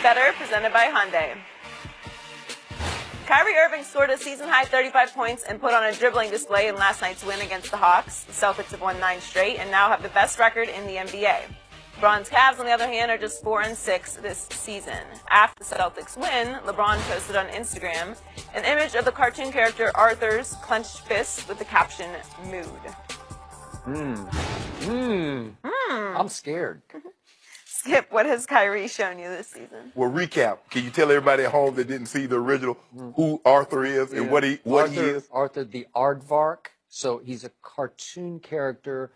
better, presented by Hyundai. Kyrie Irving scored a season-high 35 points and put on a dribbling display in last night's win against the Hawks. The Celtics have won 9 straight and now have the best record in the NBA. LeBron's Cavs, on the other hand, are just 4-6 this season. After the Celtics win, LeBron posted on Instagram an image of the cartoon character Arthur's clenched fist with the caption, "Mood." I'm scared. Skip, what has Kyrie shown you this season? Well, recap. Can you tell everybody at home that didn't see the original who Arthur is and what he is? Arthur the Aardvark. So he's a cartoon character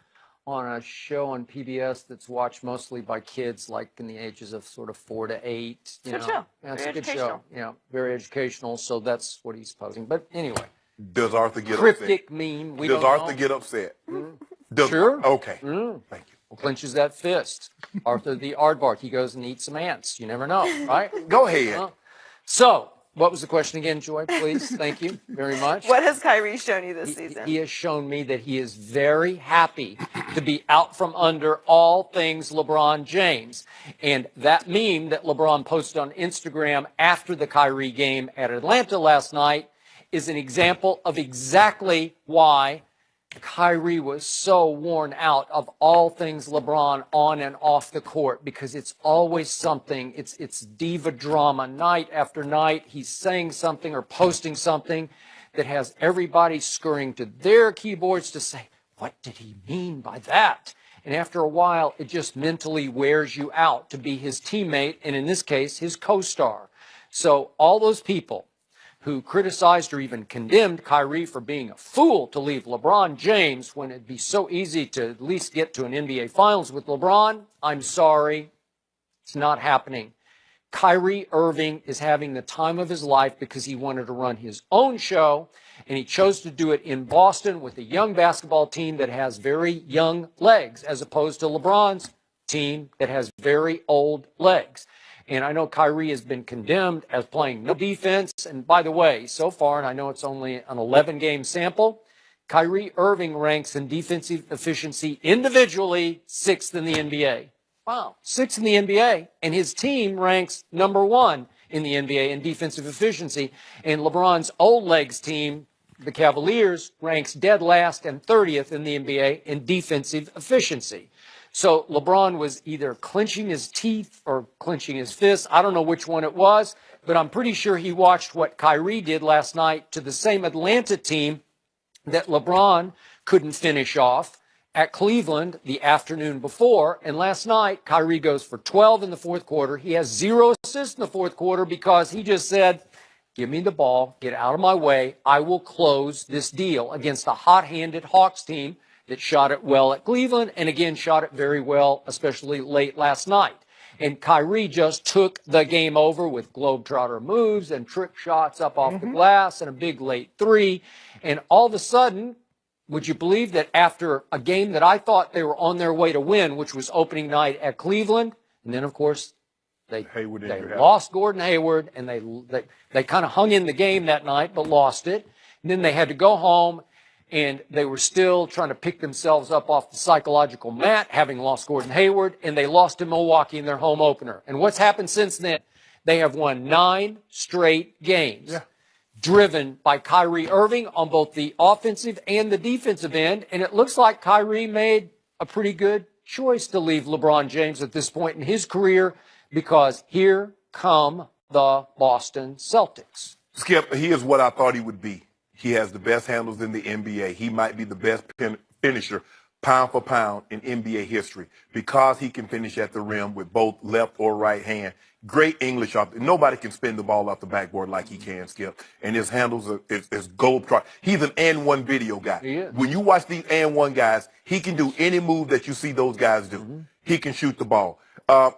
on a show on PBS that's watched mostly by kids like in the ages of sort of 4 to 8. Good show. Yeah, it's a good show. Yeah, very educational. So that's what he's posing. But anyway. Does Arthur get cryptic upset? meme. Does Arthur get upset? Sure. Okay. Thank you. Clenches that fist. Arthur the Aardvark. He goes and eats some ants. You never know, right? Go ahead. So, what was the question again, Joy? Please. Thank you very much. What has Kyrie shown you this season? He has shown me that he is very happy to be out from under all things LeBron James. And that meme that LeBron posted on Instagram after the Kyrie game at Atlanta last night is an example of exactly why Kyrie was so worn out of all things LeBron on and off the court, because it's always something. It's diva drama night after night. He's saying something or posting something that has everybody scurrying to their keyboards to say, what did he mean by that? And after a while, it just mentally wears you out to be his teammate, and in this case, his co-star. So all those people who criticized or even condemned Kyrie for being a fool to leave LeBron James when it'd be so easy to at least get to an NBA Finals with LeBron, I'm sorry, it's not happening. Kyrie Irving is having the time of his life because he wanted to run his own show, and he chose to do it in Boston with a young basketball team that has very young legs, as opposed to LeBron's team that has very old legs. And I know Kyrie has been condemned as playing no defense. And by the way, so far, and I know it's only an 11-game sample, Kyrie Irving ranks in defensive efficiency individually 6th in the NBA. Wow, 6th in the NBA. And his team ranks number 1 in the NBA in defensive efficiency. And LeBron's old legs team, the Cavaliers, ranks dead last and 30th in the NBA in defensive efficiency. So LeBron was either clenching his teeth or clenching his fists. I don't know which one it was, but I'm pretty sure he watched what Kyrie did last night to the same Atlanta team that LeBron couldn't finish off at Cleveland the afternoon before. And last night, Kyrie goes for 12 in the fourth quarter. He has 0 assists in the fourth quarter because he just said, give me the ball, get out of my way. I will close this deal against a hot-handed Hawks team that shot it well at Cleveland, and again shot it very well, especially late last night. And Kyrie just took the game over with globetrotter moves and trick shots up off the glass and a big late 3. And all of a sudden, would you believe that after a game that I thought they were on their way to win, which was opening night at Cleveland, and then, of course, they lost Gordon Hayward, and they kind of hung in the game that night but lost it. And then they had to go home, and they were still trying to pick themselves up off the psychological mat, having lost Gordon Hayward, and they lost to Milwaukee in their home opener. And what's happened since then? They have won 9 straight games, driven by Kyrie Irving on both the offensive and the defensive end. And it looks like Kyrie made a pretty good choice to leave LeBron James at this point in his career, because here come the Boston Celtics. Skip, he is what I thought he would be. He has the best handles in the NBA. He might be the best finisher, pound for pound, in NBA history because he can finish at the rim with both left or right hand. Great English off. Nobody can spin the ball off the backboard like he can, Skip. And his handles is gold. He's an and-one video guy. When you watch these and-one guys, he can do any move that you see those guys do. He can shoot the ball.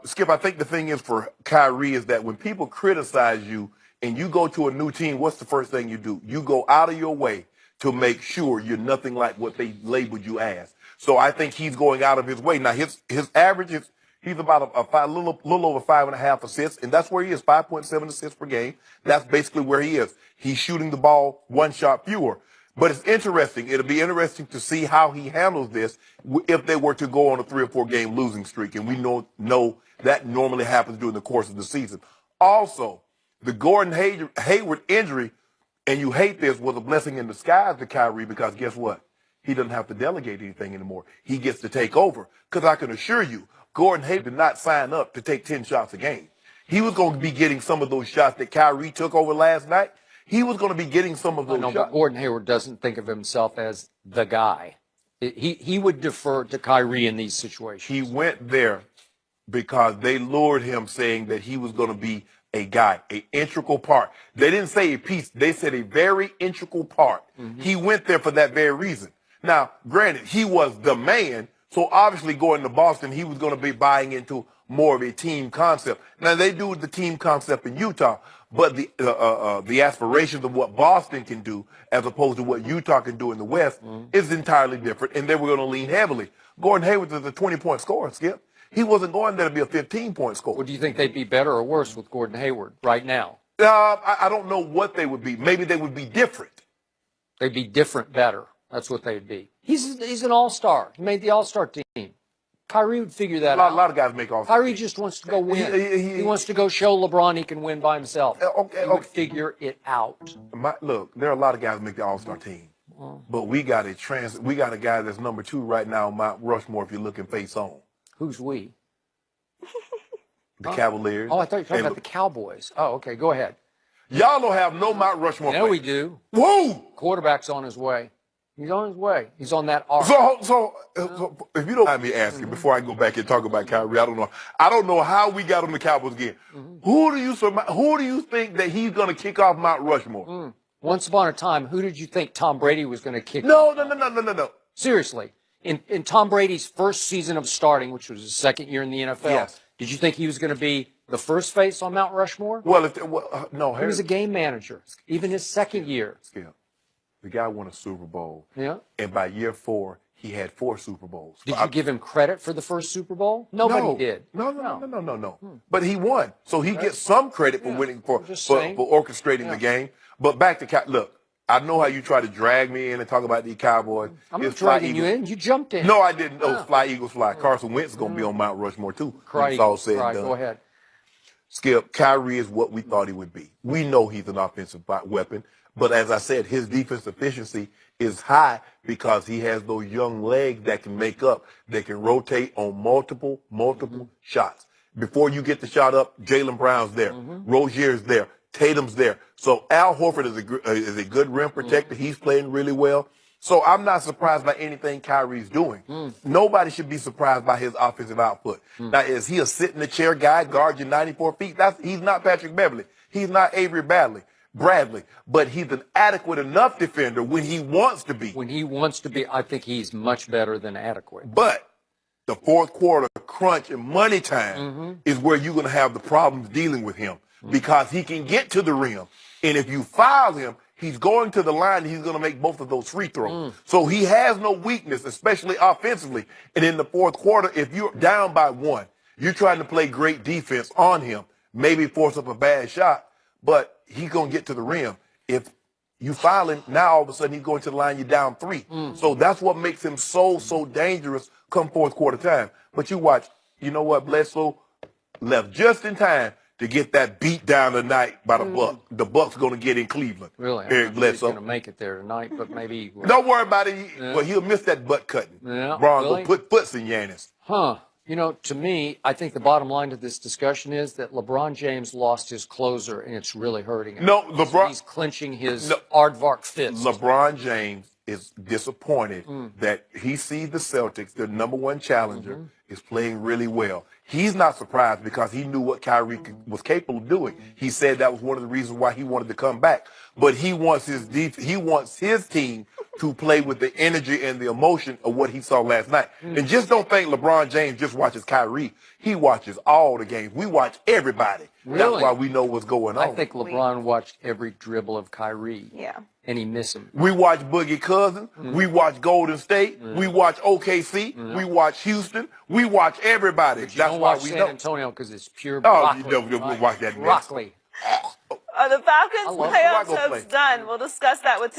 Skip, I think the thing is for Kyrie is that when people criticize you, and you go to a new team, what's the first thing you do? You go out of your way to make sure you're nothing like what they labeled you as. So I think he's going out of his way. Now, his average is he's about a little over 5.5 assists, and that's where he is, 5.7 assists per game. That's basically where he is. He's shooting the ball 1 shot fewer. But it's interesting. It'll be interesting to see how he handles this if they were to go on a 3 or 4 game losing streak. And we know that normally happens during the course of the season. Also, the Gordon Hayward injury, and you hate this, was a blessing in disguise to Kyrie because guess what? He doesn't have to delegate anything anymore. He gets to take over. Because I can assure you, Gordon Hayward did not sign up to take 10 shots a game. He was going to be getting some of those shots that Kyrie took over last night. He was going to be getting some of those shots. But Gordon Hayward doesn't think of himself as the guy. He would defer to Kyrie in these situations. He went there because they lured him saying that he was going to be a guy, an integral part. They didn't say a piece. They said a very integral part. Mm-hmm. He went there for that very reason. Now, granted, he was the man, so obviously going to Boston, he was going to be buying into more of a team concept. Now, they do the team concept in Utah, but the aspirations of what Boston can do as opposed to what Utah can do in the West is entirely different, and they were going to lean heavily. Gordon Hayward is a 20-point scorer, Skip. He wasn't going there to be a 15-point scorer. Well, do you think they'd be better or worse with Gordon Hayward right now? I don't know what they would be. Maybe they would be different. They'd be different better. That's what they'd be. He's an all-star. He made the all-star team. Kyrie would figure that out. A lot of guys make all-star Kyrie just wants to go win. He wants to go show LeBron he can win by himself. He would figure it out. Look, there are a lot of guys who make the all-star team. But we got a guy that's number 2 right now on Mount Rushmore if you're looking face on. Who's we? The Cavaliers. Oh, I thought you were talking about the Cowboys. Oh, okay. Go ahead. Y'all don't have no Mount Rushmore. Yeah, we do. Whoa! Quarterback's on his way. He's on his way. He's on that arc. So if you don't mind me asking, before I go back and talk about Kyrie, I don't know how we got on the Cowboys again. Who do you think that he's going to kick off Mount Rushmore? Once upon a time, who did you think Tom Brady was going to kick off? No. Seriously. In Tom Brady's first season of starting, which was his second year in the NFL, yes. Did you think he was going to be the first face on Mount Rushmore? No. He was a game manager, even his second year. Skip. The guy won a Super Bowl. Yeah. And by year 4, he had 4 Super Bowls. Did you give him credit for the first Super Bowl? Nobody did. No. But he won. So he gets some credit for winning, for orchestrating the game. But back to look, I know how you try to drag me in and talk about the Cowboys. I'm not dragging you in. You jumped in. No, I didn't. Oh, fly, Eagles, fly. Carson Wentz is going to be on Mount Rushmore, too. It's all said and done. Go ahead. Skip, Kyrie is what we thought he would be. We know he's an offensive weapon. But as I said, his defense efficiency is high because he has those young legs that can can rotate on multiple shots. Before you get the shot up, Jaylen Brown's there. Rozier's there. Tatum's there. So Al Horford is a good rim protector. He's playing really well. So I'm not surprised by anything Kyrie's doing. Nobody should be surprised by his offensive output. Now, is he a sit-in-the-chair guy, guard you 94 feet? He's not Patrick Beverly. He's not Avery Bradley. But he's an adequate enough defender when he wants to be. When he wants to be, I think he's much better than adequate. But the fourth quarter crunch and money time is where you're going to have the problems dealing with him. Because he can get to the rim. And if you foul him, he's going to the line and he's going to make both of those free throws. So he has no weakness, especially offensively. And in the fourth quarter, if you're down by 1, you're trying to play great defense on him, maybe force up a bad shot, but he's going to get to the rim. If you foul him, now all of a sudden he's going to the line, you're down 3. So that's what makes him so dangerous come fourth quarter time. But you watch, you know what, Bledsoe left just in time to get that beat down tonight by the Bucks. The Bucks going to get in Cleveland. Really? Eric Bledsoe. He's going to make it there tonight, but maybe... Don't worry about it. Well, he'll miss that butt cutting. Yeah, Braun really? will put foots in Giannis. You know, to me, I think the bottom line to this discussion is that LeBron James lost his closer, and it's really hurting him. No, LeBron... So he's clenching his aardvark fist. LeBron James is disappointed that he sees the Celtics, their number 1 challenger, is playing really well. He's not surprised because he knew what Kyrie was capable of doing. He said that was one of the reasons why he wanted to come back. But he wants his team to play with the energy and the emotion of what he saw last night. And just don't think LeBron James just watches Kyrie. He watches all the games. We watch everybody. Really? That's why we know what's going on. I think LeBron watched every dribble of Kyrie. Yeah. And he missed him. We watch Boogie Cousins. We watch Golden State. We watch OKC. We watch Houston. We watch everybody. But you don't watch San Antonio because it's pure broccoli. You watch that broccoli. The Falcons playoffs is done. We'll discuss that with